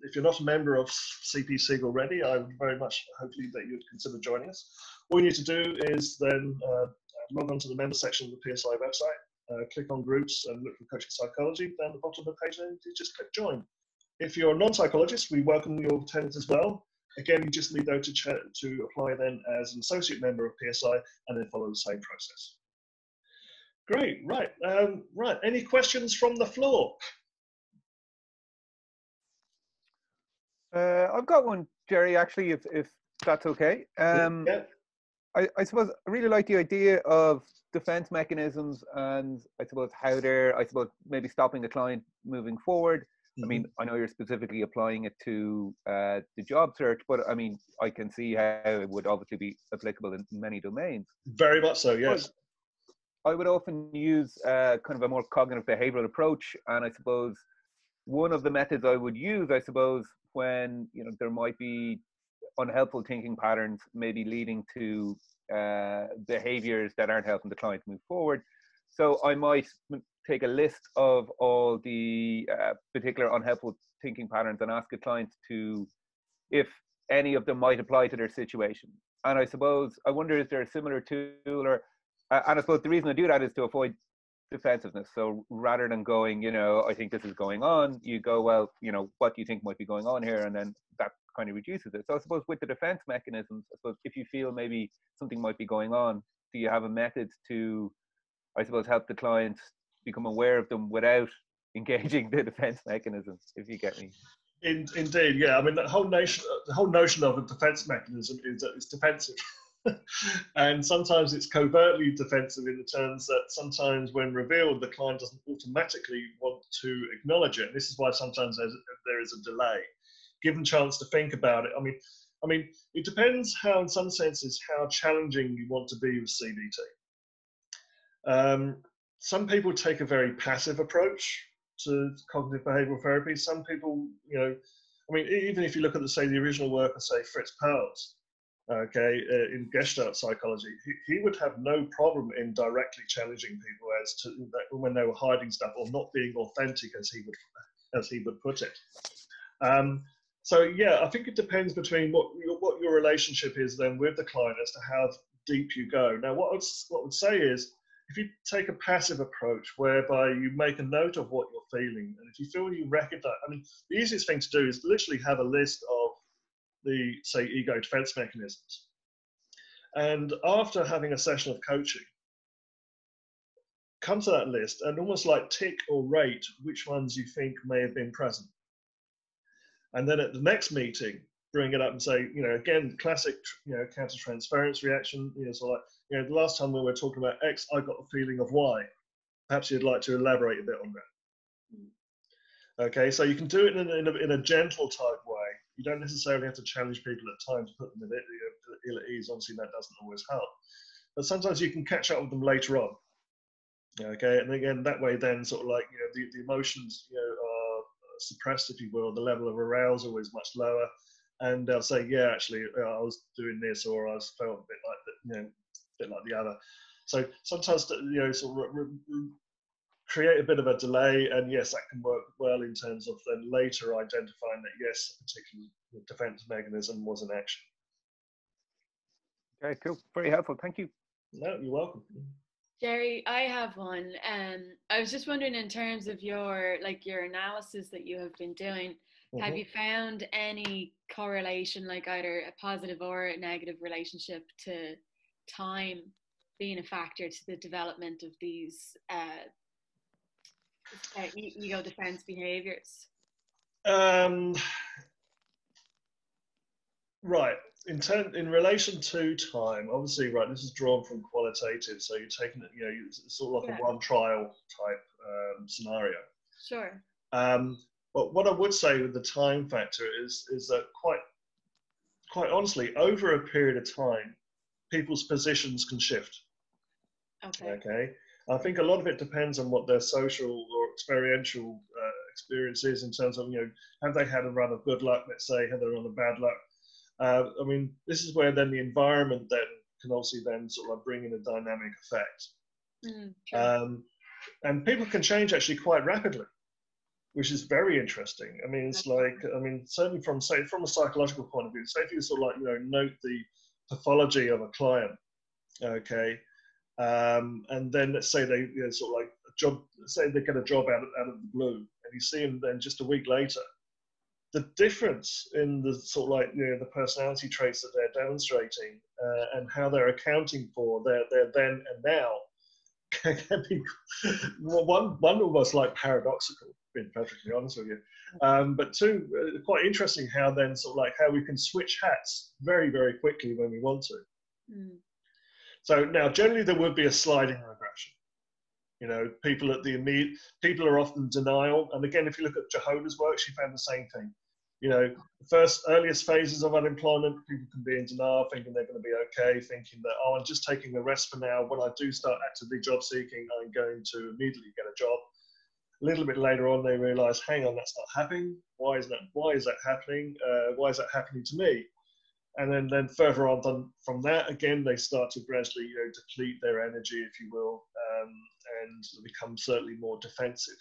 If you're not a member of CPSIG already, I would very much hopefully that you'd consider joining us. All you need to do is then log on to the member section of the PSI website, click on groups and look for coaching psychology. Down the bottom of the page, then you just click join. If you're a non-psychologist, we welcome your attendance as well. Again, you just need though to apply then as an associate member of PSI and then follow the same process. Great, right. Right, any questions from the floor? I've got one, Jerry, actually, if that's okay. Yeah. I suppose I really like the idea of defense mechanisms and I suppose how they're, maybe stopping the client moving forward. I mean, I know you're specifically applying it to the job search, but I mean, I can see how it would obviously be applicable in many domains. Very much so, yes. I would often use kind of a more cognitive behavioral approach. And I suppose one of the methods I would use, I suppose, when, you know, there might be unhelpful thinking patterns, maybe leading to behaviors that aren't helping the client move forward. So I might take a list of all the particular unhelpful thinking patterns and ask a client to, if any of them might apply to their situation. And I suppose, I wonder, is there a similar tool or, and I suppose the reason I do that is to avoid defensiveness. So rather than going, you know, I think this is going on, you go, well, you know, what do you think might be going on here? And then that kind of reduces it. So I suppose with the defense mechanisms, I suppose if you feel maybe something might be going on, do you have a method to, I suppose, help the client become aware of them without engaging the defense mechanisms, if you get me? Indeed, yeah. I mean, the whole notion of a defense mechanism is that it's defensive. And sometimes it's covertly defensive in the terms that sometimes when revealed, the client doesn't automatically want to acknowledge it. This is why sometimes there is a delay. Given chance to think about it. I mean, it depends how, in some senses, how challenging you want to be with CBT. Some people take a very passive approach to cognitive behavioral therapy. Some people, you know, I mean, even if you look at the original work of, say, Fritz Perls, okay, in Gestalt psychology, he would have no problem in directly challenging people as to when they were hiding stuff or not being authentic, as he would put it. So yeah, I think it depends between what your relationship is then with the client as to how deep you go. Now, what I would say is, if you take a passive approach whereby you make a note of what you're feeling, and if you feel you recognize, I mean, the easiest thing to do is literally have a list of the, say, ego defense mechanisms. And after having a session of coaching, come to that list and almost like tick or rate which ones you think may have been present. And then at the next meeting, bring it up and say, you know, again, classic, you know, counter-transference reaction, you know, so like, you know, the last time we were talking about X, I got a feeling of Y. Perhaps you'd like to elaborate a bit on that. Okay, so you can do it in a gentle type way. You don't necessarily have to challenge people at times, put them a bit ill at ease. Obviously, that doesn't always help. But sometimes you can catch up with them later on. Okay, and again, that way then sort of like, you know, the emotions, you know, are suppressed, if you will. The level of arousal is much lower. And they'll say, yeah, actually, I was doing this, or I felt a bit like that, you know, a bit like the other. So sometimes, you know, sort of create a bit of a delay, and yes, that can work well in terms of then later identifying that yes, a particular defense mechanism was in action. Okay, cool. Very helpful. Thank you. No, you're welcome. Jerry, I have one. I was just wondering, in terms of your analysis that you have been doing, have you found any correlation, like either a positive or a negative relationship to time being a factor to the development of these ego defense behaviors? Right. In relation to time, obviously, right, this is drawn from qualitative, so you're taking it, you know, it's sort of like a one trial type scenario. Sure. But what I would say with the time factor is that quite honestly, over a period of time, people's positions can shift. Okay. Okay. I think a lot of it depends on what their social or experiential experience is in terms of, you know, have they had a run of good luck, let's say, have they run of bad luck? I mean, this is where then the environment then can also then sort of like bring in a dynamic effect. Sure. And people can change actually quite rapidly which is very interesting. I mean, it's like, I mean, certainly from a psychological point of view, say if you sort of like, note the pathology of a client, okay, and then let's say they sort of like a job, say they get a job out of the blue, and you see them then just a week later, the difference in the sort of like the personality traits that they're demonstrating and how they're accounting for their then and now can be one almost like paradoxical, being perfectly honest with you, but two, quite interesting how then sort of like how we can switch hats very, very quickly when we want to. So now generally there would be a sliding regression. People are often in denial. And again, if you look at Jehova's work, she found the same thing. The first earliest phases of unemployment, people can be in denial, thinking they're going to be okay, thinking that, I'm just taking a rest for now. When I do start actively job seeking, I'm going to immediately get a job. A little bit later on, they realize, hang on, that's not happening. Why is that happening? Why is that happening to me? And then further on from that, again, they start to gradually deplete their energy, if you will, and become certainly more defensive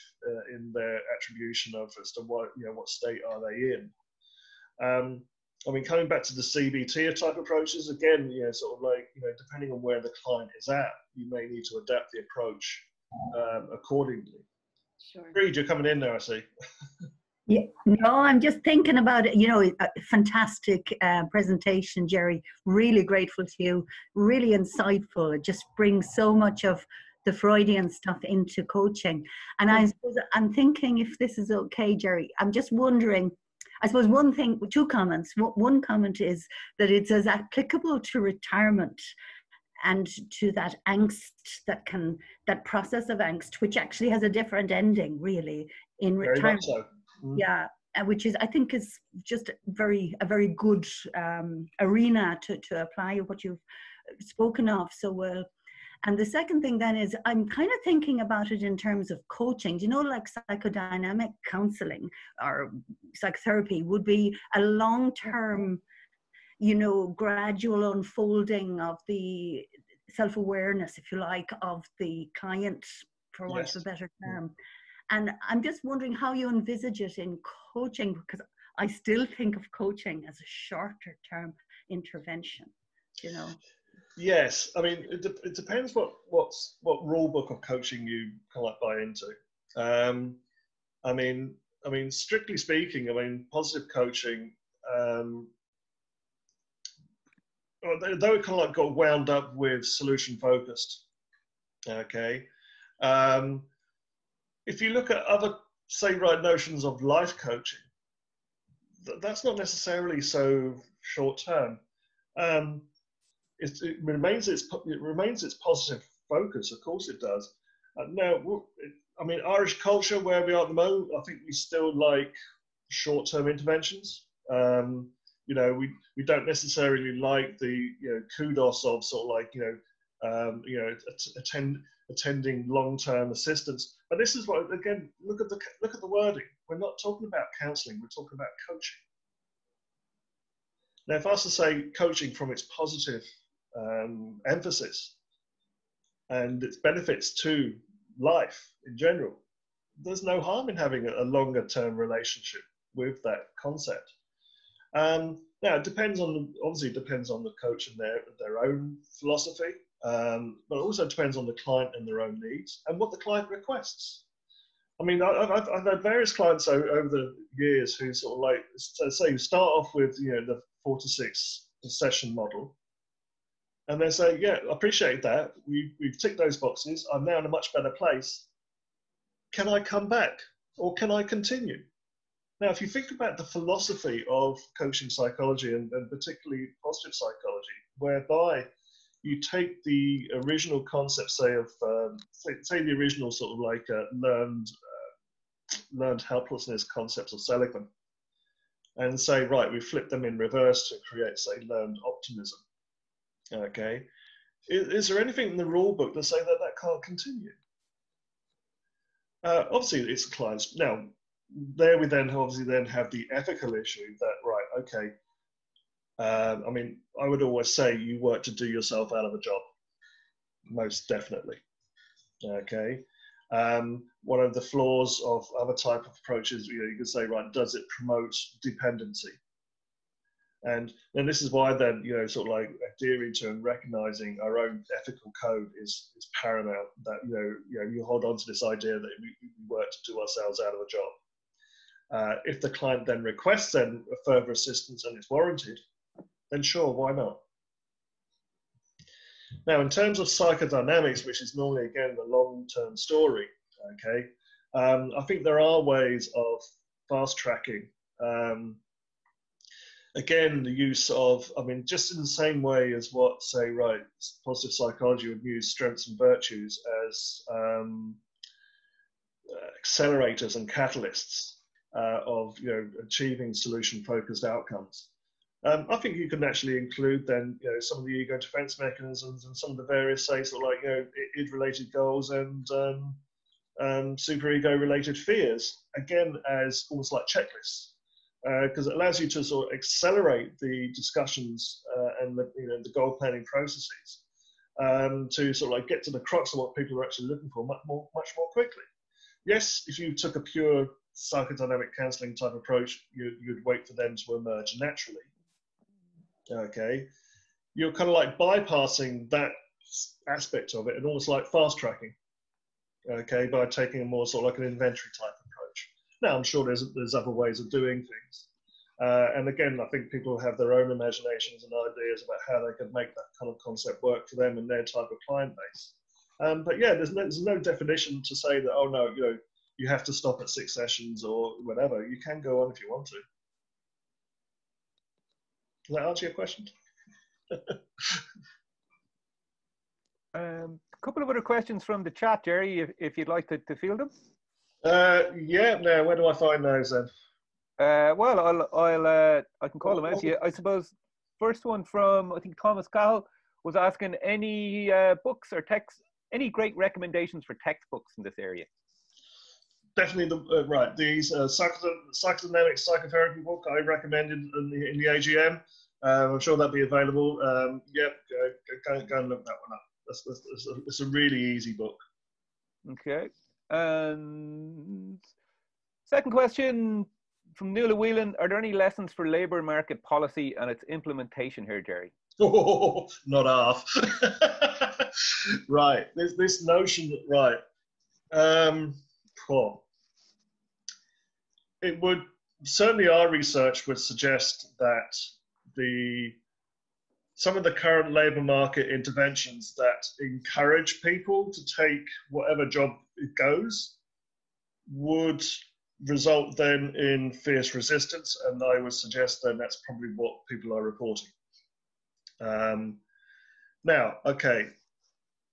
in their attribution of as to what state are they in. I mean, coming back to the CBT type approaches, again, sort of like depending on where the client is at, you may need to adapt the approach accordingly. Sure. Reid, you're coming in there, I see. Yeah, no, I'm just thinking about it. A fantastic presentation, Jerry. Really grateful to you. Really insightful. It just brings so much of the Freudian stuff into coaching. And I suppose I'm thinking, if this is okay, Jerry, I'm just wondering, I suppose two comments. One comment is that it's as applicable to retirement and to that angst, that process of angst, which actually has a different ending, really, in retirement. Very much so. Yeah, which is, I think, is just a very good arena to apply what you've spoken of so well. And the second thing then is, I'm kind of thinking about it in terms of coaching. Like psychodynamic counseling or psychotherapy would be a long-term, gradual unfolding of the self-awareness, if you like, of the client, for want of a better term. And I'm just wondering how you envisage it in coaching, because I still think of coaching as a shorter term intervention, Yes, I mean, it depends what rule book of coaching you kind of like buy into. I mean, strictly speaking, I mean, positive coaching, though it kind of like got wound up with solution focused, okay. If you look at other, notions of life coaching, that's not necessarily so short term. It remains its positive focus, of course it does. Now, I mean, Irish culture, where we are at the moment, I think we still like short-term interventions. We don't necessarily like the kudos of sort of like attending long-term assistance. But this is what, again, look at the wording. We're not talking about counselling. We're talking about coaching. Now, if I was to say coaching from its positive emphasis and its benefits to life in general, there's no harm in having a longer-term relationship with that concept. Now, it depends on the coach and their own philosophy. But it also depends on the client and their own needs and what the client requests. I mean, I've had various clients over the years who sort of like, say, start off with the 4 to 6 session model, and they say, yeah, I appreciate that. We've ticked those boxes. I'm now in a much better place. Can I come back or can I continue? Now, if you think about the philosophy of coaching psychology and particularly positive psychology, whereby you take the original concept, say the original sort of like learned helplessness concepts of Seligman, and say, right, we flip them in reverse to create, say, learned optimism. Okay, is there anything in the rule book to say that can't continue? Obviously, it's clients. Now, there we then obviously have the ethical issue that, right, okay. I mean, I would always say you work to do yourself out of a job, most definitely. Okay. One of the flaws of other type of approaches, you could say, right, does it promote dependency? And then this is why then, sort of like adhering to and recognizing our own ethical code is paramount. That, you hold on to this idea that we work to do ourselves out of a job. If the client then requests then further assistance and it's warranted, then sure, why not? Now, in terms of psychodynamics, which is normally, again, the long-term story, okay, I think there are ways of fast-tracking. Again, the use of, just in the same way as what, say, right, positive psychology would use strengths and virtues as accelerators and catalysts of, achieving solution-focused outcomes. I think you can actually include then, some of the ego defense mechanisms and some of the various, say, sort of like, id-related goals and superego-related fears, again, as almost like checklists, because it allows you to sort of accelerate the discussions and the goal planning processes to sort of like get to the crux of what people are actually looking for much more quickly. Yes, if you took a pure psychodynamic counseling type approach, you'd wait for them to emerge naturally. Okay, you're kind of like bypassing that aspect of it and almost like fast tracking, okay, by taking a more sort of like an inventory type approach. Now, I'm sure there's other ways of doing things. And again, I think people have their own imaginations and ideas about how they could make that kind of concept work for them and their type of client base. But yeah, there's no definition to say that, oh no, you have to stop at 6 sessions or whatever. You can go on if you want to. Does that answer your question? A couple of other questions from the chat, Jerry, if you'd like to field them. Yeah. Now, where do I find those then? Well, I can call them out to you. I suppose first one from, I think, Thomas Cahill was asking any books or texts, any great recommendations for textbooks in this area? Definitely right. These psychodynamic psychotherapy book I recommended in the AGM. I'm sure that'll be available. Yep, go and look that one up. It's a really easy book. Okay. And second question from Nuala Whelan: are there any lessons for labour market policy and its implementation here, Jerry? Oh, not half. Right. This notion that right. It would certainly, our research would suggest that some of the current labour market interventions that encourage people to take whatever job it goes would result then in fierce resistance, and I would suggest then that's probably what people are reporting. Now, okay,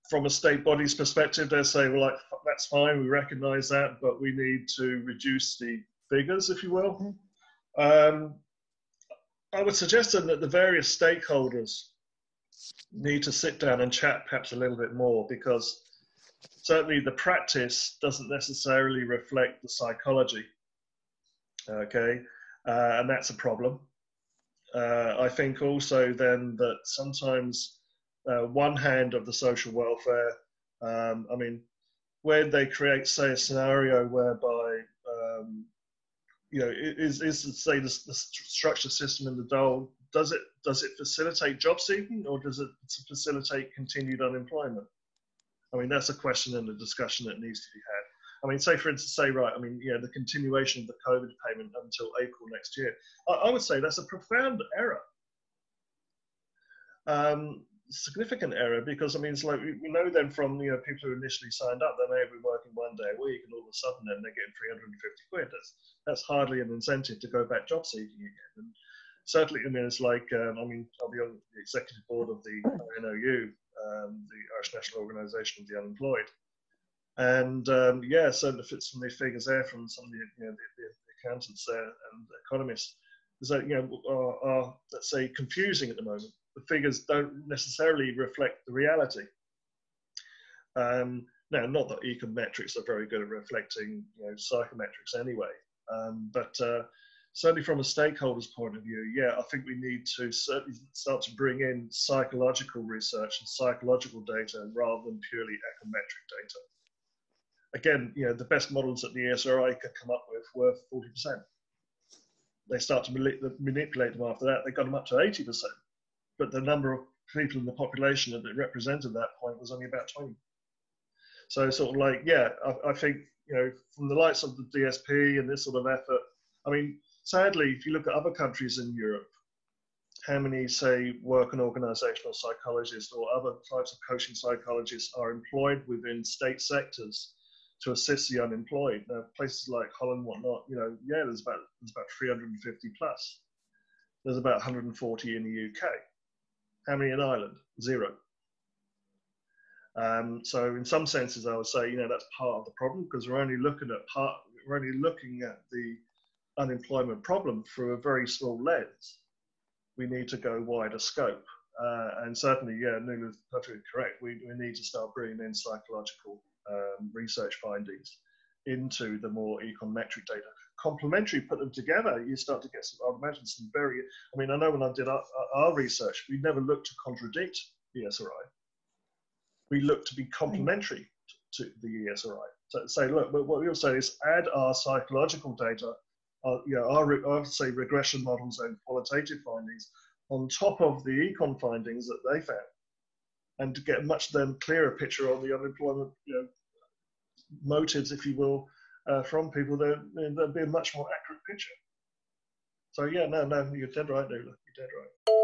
from a state body's perspective, they say, well, like, that's fine, we recognise that, but we need to reduce the figures, if you will. I would suggest then that the various stakeholders need to sit down and chat perhaps a little bit more, because certainly the practice doesn't necessarily reflect the psychology, okay, and that's a problem. I think also then that sometimes one hand of the social welfare, where they create, say, a scenario whereby is say the structure system in the dole, does it facilitate job seeking, or does it facilitate continued unemployment? That's a question and a discussion that needs to be had. Say, for instance, the continuation of the COVID payment until April next year. I would say that's a profound error. Significant error, because it's like we know them from people who initially signed up, they may have been working 1 day a week, and all of a sudden then they're getting 350 quid. That's hardly an incentive to go back job seeking again. And certainly, it's like I'll be on the executive board of the INOU, the Irish National Organisation of the Unemployed, and so the fits from the figures there from some of the accountants there and the economists is that are let's say confusing at the moment. The figures don't necessarily reflect the reality. Now, not that econometrics are very good at reflecting psychometrics anyway, but certainly from a stakeholder's point of view, I think we need to certainly start to bring in psychological research and psychological data rather than purely econometric data. again, you know, the best models that the ESRI could come up with were 40%. They start to manipulate them after that. They got them up to 80%, but the number of people in the population that it represented at that point was only about 20. So sort of like, yeah, I think, you know, from the likes of the DSP and this sort of effort, I mean, sadly, if you look at other countries in Europe, how many, say, work and organizational psychologists or other types of coaching psychologists are employed within state sectors to assist the unemployed? Now, places like Holland, whatnot, you know, yeah, there's about 350 plus. There's about 140 in the UK. How many in Ireland? 0. So in some senses, I would say, you know, that's part of the problem, because we're only looking at the unemployment problem through a very small lens. We need to go wider scope. And certainly, yeah, Nula's perfectly correct. We need to start bringing in psychological research findings into the more econometric data. Complementary, put them together, you start to get some, I would imagine, some very, I mean, I know when I did our research, we never looked to contradict the ESRI. We looked to be complementary to the ESRI. So say, look, what we'll say is add our psychological data, you know, our say regression models and qualitative findings on top of the econ findings that they found, and to get a much then clearer picture on the unemployment, you know, motives, if you will, from people. There'd be a much more accurate picture. So yeah, no, you're dead right, Nuala. You're dead right.